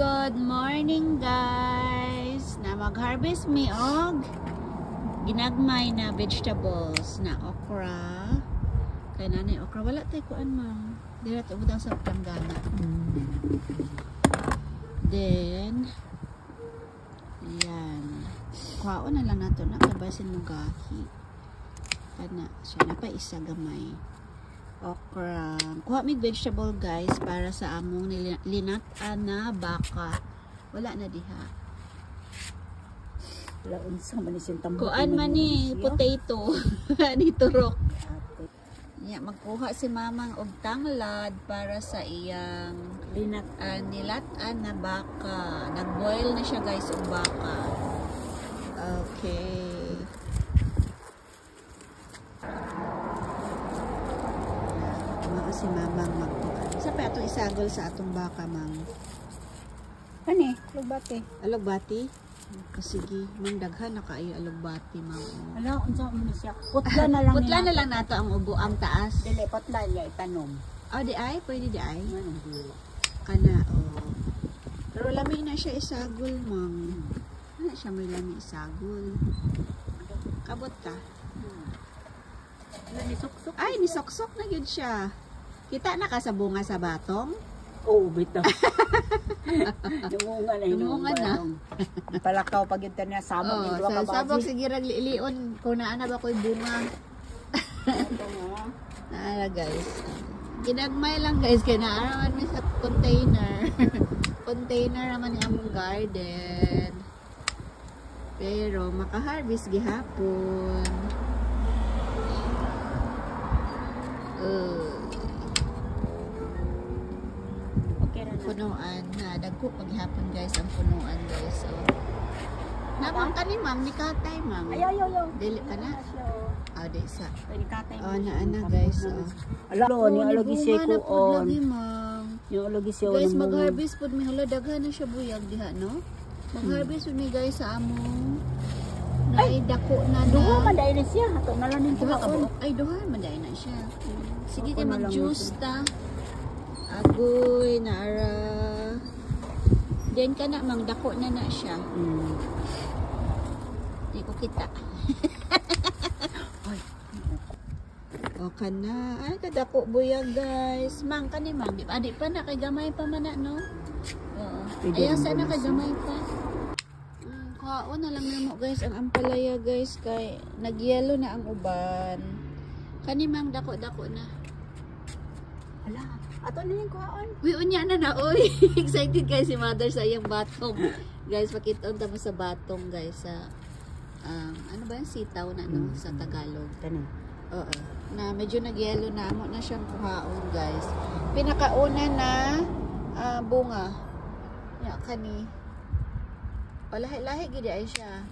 Good morning guys. Na mag-harvest mi og ginagmay na vegetables na okra. Kay nani okra wala tay kuan ma'am. Dira to butang sa planggana. Then yan. Kuhaon na lang nato na kay basin mo gahi. Kana siya na pa isa gamay. Okra. Kuha mig vegetable guys para sa among linat-an na baka. Wala na diha. Wala unsa man ni sintambok. Kuan man ni potato. Ni turok. Ya magkuha si mamang og tanglad para sa iyang nilat-an na baka. Nag-boil na siya guys og baka. Okay. Si mamang magkuha. Sa pa ato isagol sa atong baka mang. Ani, alugbati. Alugbati? Sige, mang daghan na kaayo alugbati mang. Ala, unsa man siya? Putla na lang. Putla na lang nato ang ubo ang taas. Dili putla ya itanom. Oh, di ay pwede di ay. Ano Kana oh. Pero lami na siya isagol mang. Ano siya may lami isagol. Kabot ka. Ni sok-sok. Ay, ni sok-sok na gyud siya. Kita na ka sa bunga sa batong? Oo, bitaw. Lumunga na. Lumunga na. Palakaw pag yun niya sabog. Sa sabog, sige ragliilion. Kung naana ba ko'y bunga. Naara guys. Ginagmay lang guys. Kaya naaraman mi sa container. Container naman yung among garden. Pero makaharvest gihapon. Punuan na dagko paghapon guys ang punuan guys. So nabang kani ma'am ni katay ma'am. Ayo. Dili pa na. Ah, di sa. Ni katay. Oh na guys. Ala ni alogi siya ko on. Yung alogi siya guys mag-harvest pud mi hala daghan na siya buyag diha no. Mag-harvest pud mi guys sa among ay dako na duha man dai na siya. Ato na lang ning duha ka buok. Ay duha man dai na siya. Sige kay mag-juice ta. Agoy, naara. Diyan ka na, mang dako na na siya. Hindi ko kita. O ka na. Ay, kadako buya guys. Mang ka ni mang. Adik pa na, kay gamay pa man na, no? Oo. Ayaw sana kay gamay pa. Kuhaon na lang namo guys, ang ampalaya guys. Kay nagyelo na ang uban. Kani mang dako-dako na. Ala. Ato na yung kuhaan. Uy, unya na oy. Excited guys si mother sa iyang batong. Guys, pakita mo sa batong guys sa ano ba yung sitaw na no sa Tagalog. Tanong. Oo. Na medyo nagyelo na amo na siyang kuhaon guys. Pinakauna na bunga. Ya kani. Lahi-lahi gid ay siya.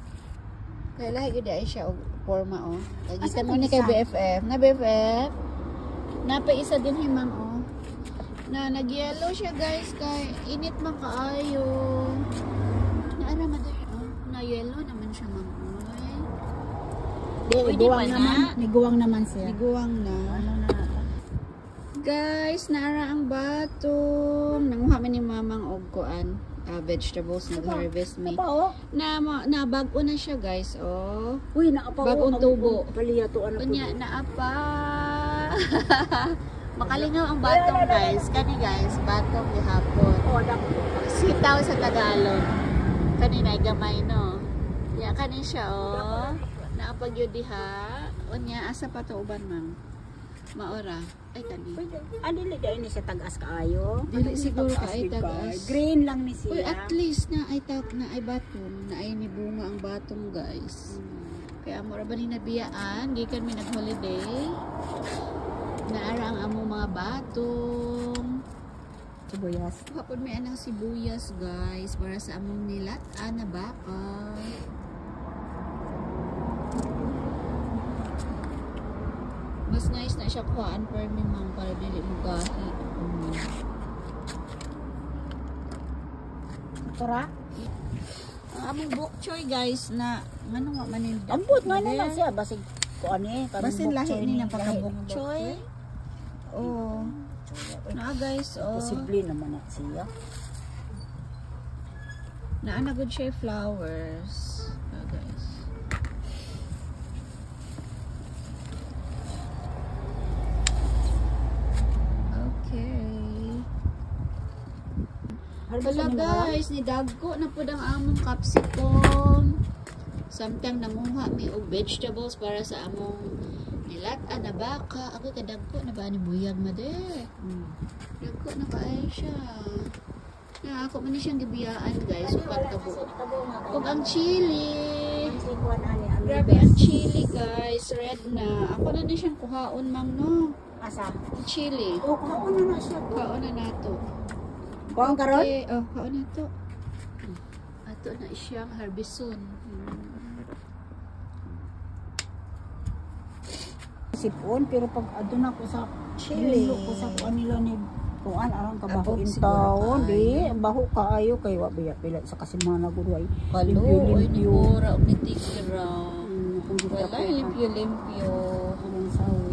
Kay lahi gid ay siya og forma oh. Kita mo ni kay BFF. Na BFF. Napaisa din himang oh. Na nag-yellow siya guys kay init man kaayo. Naara mother oh. Na yellow naman siya mamoy. Niguwang naman siya. Niguwang na. Ano na? Guys, naara ang batong. Nanguha man ni mamang og kuan. Vegetables nag-harvest me. Na bago na siya guys oh. Uy, naapa bagong tubo. Paliyato ano po. Unya naapa. Makalingaw ang batong guys. Kani guys, batong gihapon. Sitaw sa Tagalog. Kanina gamay no. Ya kani siya oh. Naapag yun diha. Unya asa pa to uban ma'am. Maora. Ay kani. Dili dai ni siya tagas kaayo. Dili siguro ka ay tagas. Green lang ni siya. Uy, at least na ay tag na ay batong, na ay ni bunga ang batong guys. Kaya mura ba ni nabiyaan, gikan mi nag-holiday. Naara ang among mga batong. Sibuyas. Hapon may anang sibuyas guys para sa among nilat-an na baka. Mas nice na siya kuhaan per mimang para dili mo gahi. Tora? Ang among bok choy guys na ngano nga manin. Ambot nga naman siya basig ko ani. Basin lahi ni ng pagka-bok choy. Oh. Na guys, oh. Posible naman na siya. Naana good siya flowers. Oh, guys. Okay. Wala guys, ni dagko na po ang among capsicum. Samtang namuha mi og vegetables para sa among nilat-an na baka. Ako kadagko na ba ni buyag made. Dagko na kaay siya. Na ako man ni siyang gibiyaan guys, upat tabo. Ug ang chili. Grabe ang chili guys, red na. Ako na ni siyang kuhaon mang no. Asa? Chili. Oh, kaon na siya. Kaon na nato. Kaon karon? Okay, oh, kaon na to. Ato na siyang harbison. Sipon pero pag adun ako sa Chili. ko sa kuan nila ni kuan arang kabaho Abot in siguro taon kaayo. di baho kaayo kay wa biya pila sa kasimana gud way Kalo, oy ni Bora og ni Tigra. kung di Wala, limpyo-limpyo.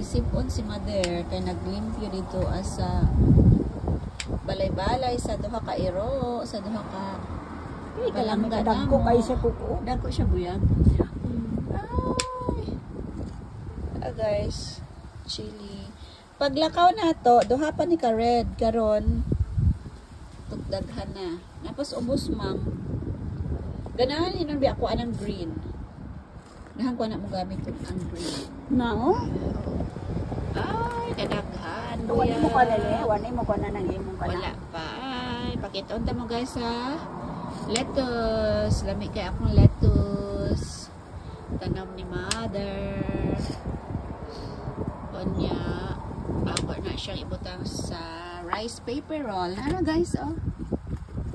Isipon si Mother kay naglimpyo dito asa balay-balay sa duha ka iro, sa duha ka balangga dagko kay sa kuko. Dagko siya buyag. Ay. Guys, chili. Paglakaw na to, duha pa ni ka red karon. Tugdaghan na. Tapos ubos mang. Ganahan inon bi ako anang green. Nahan ko na mo gamit ang green. Nao? Ay, kadaghan. Wala mo kana le, wala mo kana nang imong kana. Wala pa. Ay, pakita unta mo guys ha. Lettuce. Lami kay akong lettuce. Tanam ni Mother. Kunya. Ako na siyang ibutang sa rice paper roll. Ano guys, oh.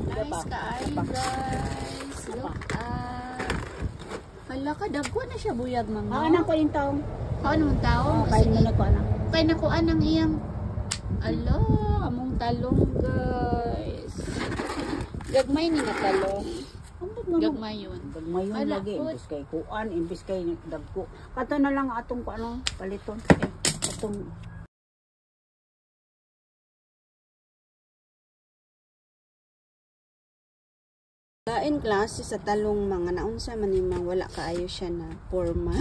Nice kaayo guys. Look at. Hala ka, dagko na siya buyag mga. Anak ko yung taong. Ano mong taong? Kaya mo na ko anak. Kaya nakuan ng iyang alo, among talong guys. Gagmay ni na talong. Gagmay yun. Gagmay yun Ala, lagi. put. Imbis kay kuan, imbis kay dagko. Kato na lang atong ano, paliton. Atong Lain klase sa talong mga naunsa man nimang wala kaayo siya na forma.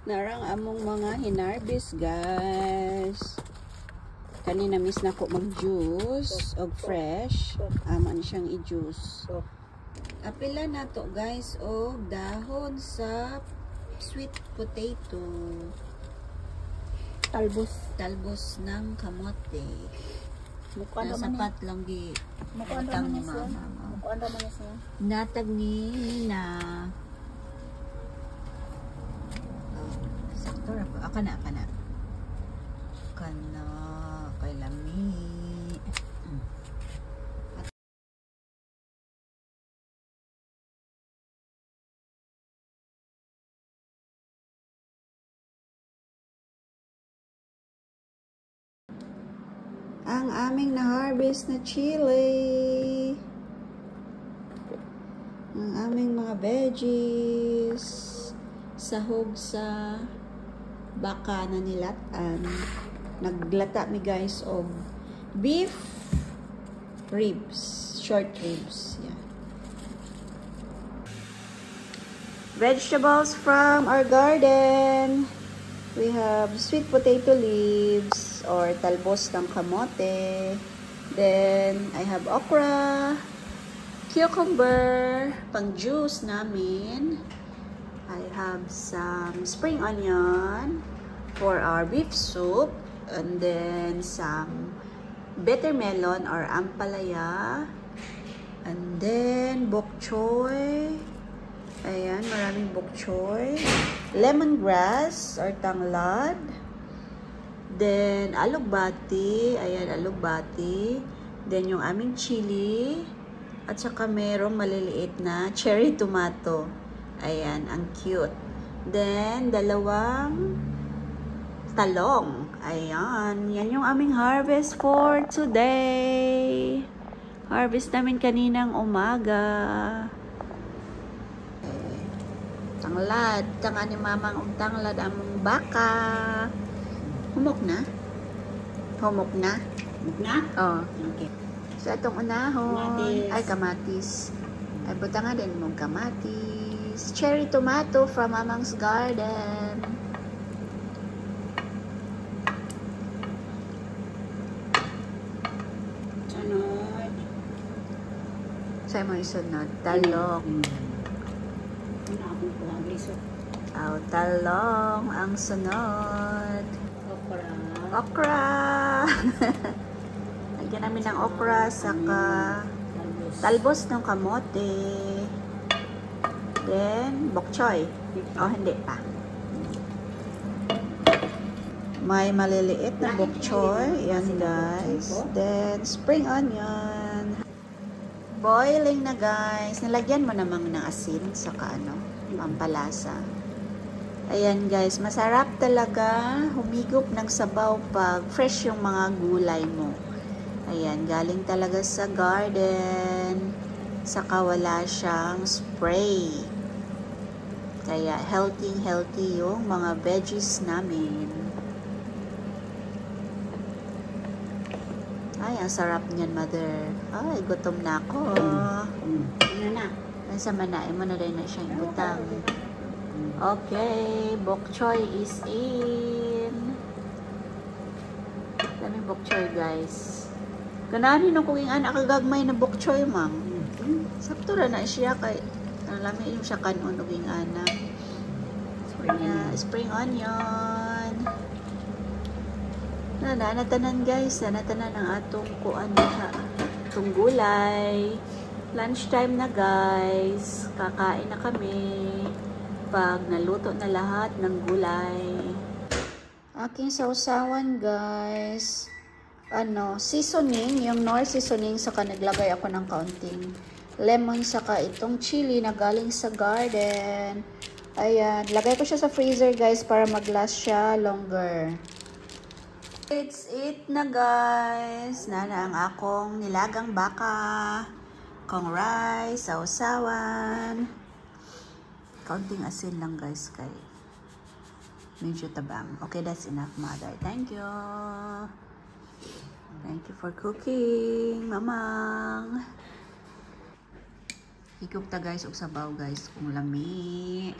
Narang among mga hinarbis guys. Kanina miss na ko mag-juice og fresh. Aman siyang i-juice. Apila na to guys og dahon sa sweet potato. Talbos ng kamote. mukha Na naman sapat lang gi Mukha utang naman ni siya. mama. Mukha naman siya. Natag ni Nina. Oh, sakto ra po. Aka na. Kana. Kay lami. Ang aming na-harvest na chili. Ang aming mga veggies. Sahog sa baka na nilatan. Naglata mi guys of beef ribs. Short ribs. Yeah. Vegetables from our garden. We have sweet potato leaves or talbos ng kamote. Then, I have okra, cucumber, pang juice namin. I have some spring onion for our beef soup. And then, some bitter melon or ampalaya. And then, bok choy. Ayan, maraming bok choy. Lemongrass or tanglad. Then, alugbati. Ayan, alugbati. Then, yung aming chili. At saka merong maliliit na cherry tomato. Ayan, ang cute. Then, dalawang talong. Ayan, yan yung aming harvest for today. Harvest namin kaninang umaga. Tanglad. Tanga ni mamang tanglad among baka. Humok na? Humok na? Humok na? Oh. Okay. So, itong unahon, Kamatis. ay kamatis. Ay, buta nga din mong kamatis. Cherry tomato from Mamang's Garden. Sunod. Sa'yo mo isunod. Talong. Ano akong kuha? Lisot. Oh, talong ang sunod. Okra. Okra. Lagyan namin ng okra, saka talbos ng kamote. Then, bok choy. Oh, hindi pa. May maliliit na bok choy. Yan, guys. Then, spring onion. Boiling na, guys. Nilagyan mo namang ng asin, saka ano, pampalasa. Ayan, guys. Masarap talaga humigop ng sabaw pag fresh yung mga gulay mo. Ayan, galing talaga sa garden. Saka wala siyang spray. Kaya healthy yung mga veggies namin. Ay, ang sarap niyan, mother. Ay, gutom na ako. Ano na? Nasa manain mo na rin na siyang butang. Okay, bok choy is in. Dami bok choy, guys. Kanani nung kung anak kagagmay na bok choy, ma'am. Sakto ra na siya kay alam yung siya kanon ug anak. Spring onion. Natanan, guys. Natanan ang atong kuan ha. Itong gulay. Lunchtime na, guys. Kakain na kami. Pag naluto na lahat ng gulay. Aking sausawan, guys. Seasoning, yung Knorr seasoning, saka naglagay ako ng kaunting lemon, saka itong chili na galing sa garden. Ayan, lagay ko siya sa freezer, guys, para mag-last siya longer. It's it na, guys. Nana ang akong nilagang baka, kong rice, sausawan. Kaunting asin lang, guys, kay medyo tabang. Okay, that's enough, mother. Thank you. Thank you for cooking, mamang. Higop ta, guys, og sabaw, guys, kung lami.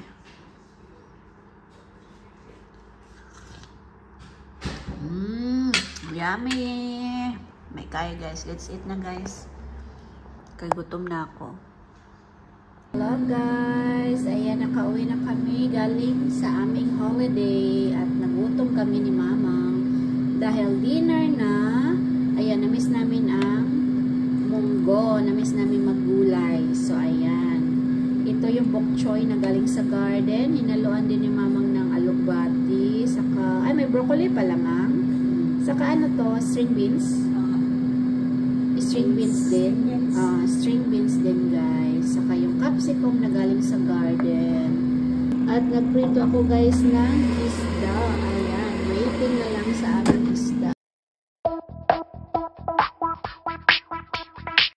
Yummy. May kaya, guys. Let's eat na, guys. Kay gutom na ako. Hello, guys. Ayan, nakauwi na kami galing sa aming holiday at nagutom kami ni mamang. Dahil dinner na, ayan, namiss namin ang munggo. Namiss namin maggulay. So, ayan. Ito yung bok choy na galing sa garden. Hinaluan din ni mamang ng alugbati. Saka, ay, may broccoli pala, ma'am. Saka ano to? String beans? String beans din. String beans din, guys. Saka yung capsicum na galing sa garden. At nagprito ako, guys, ng isda. Ayan. Waiting na lang sa aming